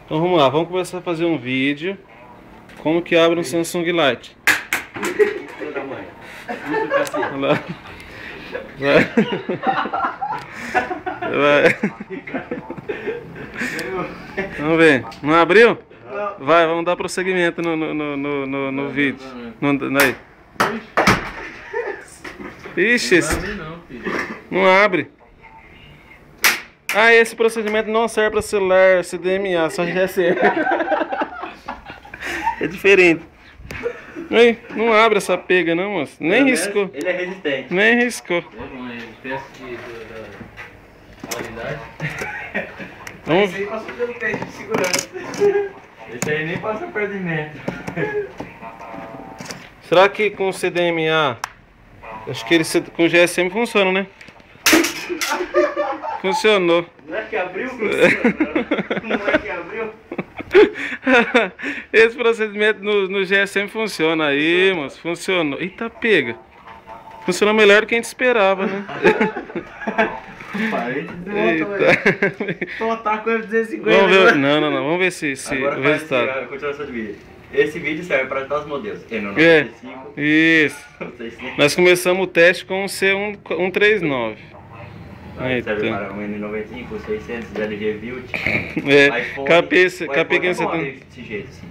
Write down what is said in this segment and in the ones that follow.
Então vamos lá, vamos começar a fazer um vídeo. Como que abre um Samsung Lite. Olha lá. Vai. Vamos ver. Não abriu? Vai, vamos dar prosseguimento no vídeo. Aí. Ixi, não abre. Ah, esse procedimento não serve para celular CDMA, só GSM. É diferente. Aí, não abre essa pega não, moço. Nem riscou. Ele é resistente. Nem riscou. Teste da qualidade. Vamos... Esse aí passou pelo teste de segurança. Esse aí nem passa perto de metro. Será que com CDMA, acho que ele com GSM funciona, né? Funcionou. Não é que abriu? Não é que abriu? Esse procedimento no GSM funciona aí, moço. Funcionou. Eita, pega. Funcionou melhor do que a gente esperava, né? Parei de desmontar, velho. Tô com F250. Vamos ver. Não. Vamos ver se Agora o faz resultado. a continuação do vídeo. Esse vídeo serve para todos os modelos. É, N95, isso. 600. Nós começamos o teste com o C139. Serve para um N95, 600, LG Vilt. É, iPhone. KP Desse 570. jeito, assim.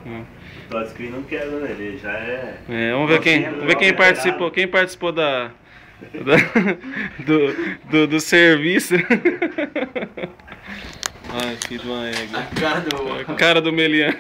O touchscreen não quebra, né? Ele já é... Vamos ver quem participou. Quem participou do serviço. Ai, filho de uma égua. A cara do... A cara do Melian.